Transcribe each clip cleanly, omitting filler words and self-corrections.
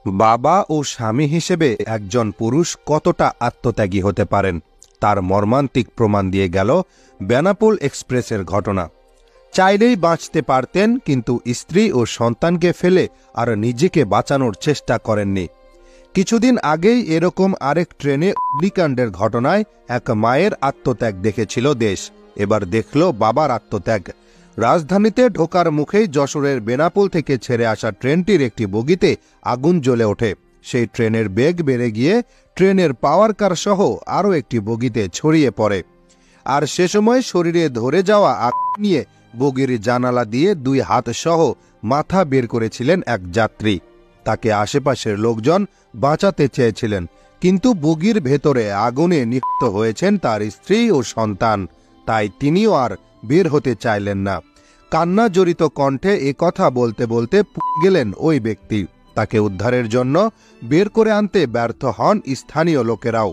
বাবা ও স্বামী হিসেবে একজন পুরুষ কতটা আত্মত্যাগী হতে পারেন তার মর্মান্তিক প্রমাণ দিয়ে গেল বেনাপোল এক্সপ্রেসের ঘটনা। চাইলেই বাঁচতে পারতেন, কিন্তু স্ত্রী ও সন্তানকে ফেলে আর নিজেকে বাঁচানোর চেষ্টা করেননি। কিছুদিন আগেই এরকম আরেক ট্রেনে অগ্নিকাণ্ডের ঘটনায় এক মায়ের আত্মত্যাগ দেখেছিল দেশ। এবার দেখল বাবার আত্মত্যাগ। রাজধানীতে ঢোকার মুখেই যশোরের বেনাপোল থেকে ছেড়ে আসা ট্রেনটির একটি বগিতে আগুন জ্বলে ওঠে। সেই ট্রেনের বেগ বেড়ে গিয়ে ট্রেনের পাওয়ার কার সহ আরও একটি বগিতে ছড়িয়ে পড়ে। আর সে সময় শরীরে ধরে যাওয়া আগুন নিয়ে বগির জানালা দিয়ে 2 হাত সহ মাথা বের করেছিলেন এক যাত্রী। তাকে আশেপাশের লোকজন বাঁচাতে চেয়েছিলেন, কিন্তু বগির ভেতরে আগুনে নিহত হয়েছেন তার স্ত্রী ও সন্তান। তাই তিনিও আর বের হতে চাইলেন না। কান্না জড়িত কণ্ঠে কথা বলতে বলতে পুড়ে গেলেন ওই ব্যক্তি। তাকে উদ্ধারের জন্য বের করে আনতে ব্যর্থ হন স্থানীয় লোকেরাও।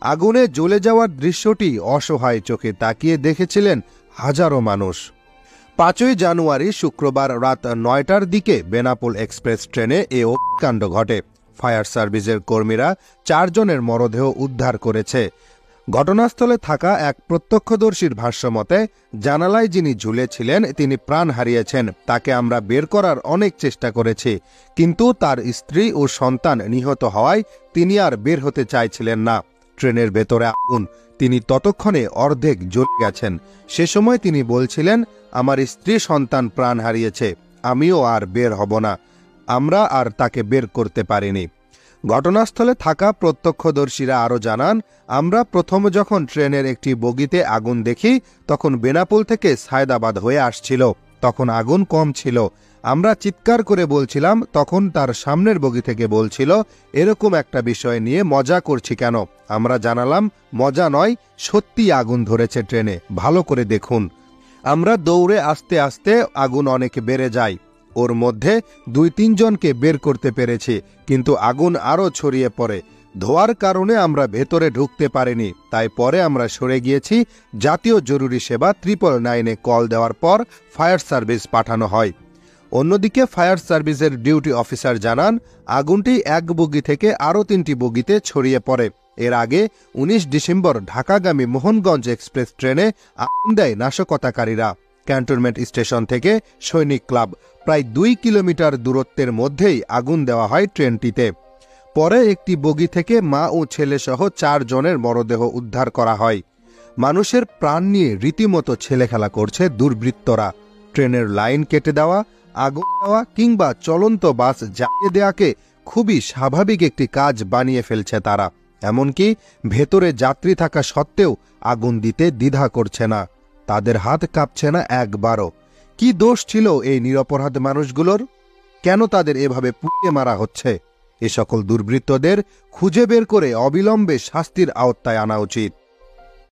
আগুনে জ্বলে যাওয়ার দৃশ্যটি অসহায় চোখে তাকিয়ে দেখেছিলেন হাজারো মানুষ। 5ই জানুয়ারি শুক্রবার রাত 9টার দিকে বেনাপোল এক্সপ্রেস ট্রেনে এ অগ্নিকাণ্ড ঘটে। ফায়ার সার্ভিসের কর্মীরা 4 জনের মরদেহ উদ্ধার করেছে। ঘটনাস্থলে থাকা এক প্রত্যক্ষদর্শীর ভাষ্যমতে, জানালায় যিনি ঝুলেছিলেন তিনি প্রাণ হারিয়েছেন। তাকে আমরা বের করার অনেক চেষ্টা করেছি, কিন্তু তার স্ত্রী ও সন্তান নিহত হওয়ায় তিনি আর বের হতে চাইছিলেন না। ট্রেনের ভেতরে আগুন, তিনি ততক্ষণে অর্ধেক জ্বলে গেছেন। সে সময় তিনি বলছিলেন, আমার স্ত্রী সন্তান প্রাণ হারিয়েছে, আমিও আর বের হব না। আমরা আর তাকে বের করতে পারিনি। ঘটনাস্থলে থাকা প্রত্যক্ষদর্শীরা আরও জানান, আমরা প্রথম যখন ট্রেনের একটি বগিতে আগুন দেখি তখন বেনাপোল থেকে সায়দাবাদ হয়ে আসছিল। তখন আগুন কম ছিল। আমরা চিৎকার করে বলছিলাম, তখন তার সামনের বগি থেকে বলছিল, এরকম একটা বিষয় নিয়ে মজা করছি কেন? আমরা জানালাম, মজা নয়, সত্যি আগুন ধরেছে ট্রেনে, ভালো করে দেখুন। আমরা দৌড়ে আস্তে আস্তে আগুন অনেক বেড়ে যায়। ওর মধ্যে 2-3 জনকে বের করতে পেরেছি, কিন্তু আগুন আরও ছড়িয়ে পড়ে। ধোয়ার কারণে আমরা ভেতরে ঢুকতে পারিনি। তাই পরে আমরা সরে গিয়েছি। জাতীয় জরুরি সেবা 999-এ কল দেওয়ার পর ফায়ার সার্ভিস পাঠানো হয়। অন্যদিকে ফায়ার সার্ভিসের ডিউটি অফিসার জানান, আগুনটি এক বগি থেকে আরও 3টি বগিতে ছড়িয়ে পড়ে। এর আগে 19 ডিসেম্বর ঢাকাগামী মোহনগঞ্জ এক্সপ্রেস ট্রেনে আগুন দেয় নাশকতাকারীরা। ক্যান্টনমেন্ট স্টেশন থেকে সৈনিক ক্লাব, প্রায় 2 কিলোমিটার দূরত্বের মধ্যেই আগুন দেওয়া হয় ট্রেনটিতে। পরে একটি বগি থেকে মা ও ছেলে সহ 4 জনের মরদেহ উদ্ধার করা হয়। মানুষের প্রাণ নিয়ে রীতিমতো ছেলেখেলা করছে দুর্বৃত্তরা। ট্রেনের লাইন কেটে দেওয়া, আগুন দেওয়া কিংবা চলন্ত বাস জ্বালিয়ে দেওয়াকে খুবই স্বাভাবিক একটি কাজ বানিয়ে ফেলছে তারা। এমনকি ভেতরে যাত্রী থাকা সত্ত্বেও আগুন দিতে দ্বিধা করছে না। তাদের হাত কাঁপছে না একবারও। কি দোষ ছিল এই নিরপরাধ মানুষগুলোর? কেন তাদের এভাবে পুড়িয়ে মারা হচ্ছে? এ সকল দুর্বৃত্তদের খুঁজে বের করে অবিলম্বে শাস্তির আওতায় আনা উচিত।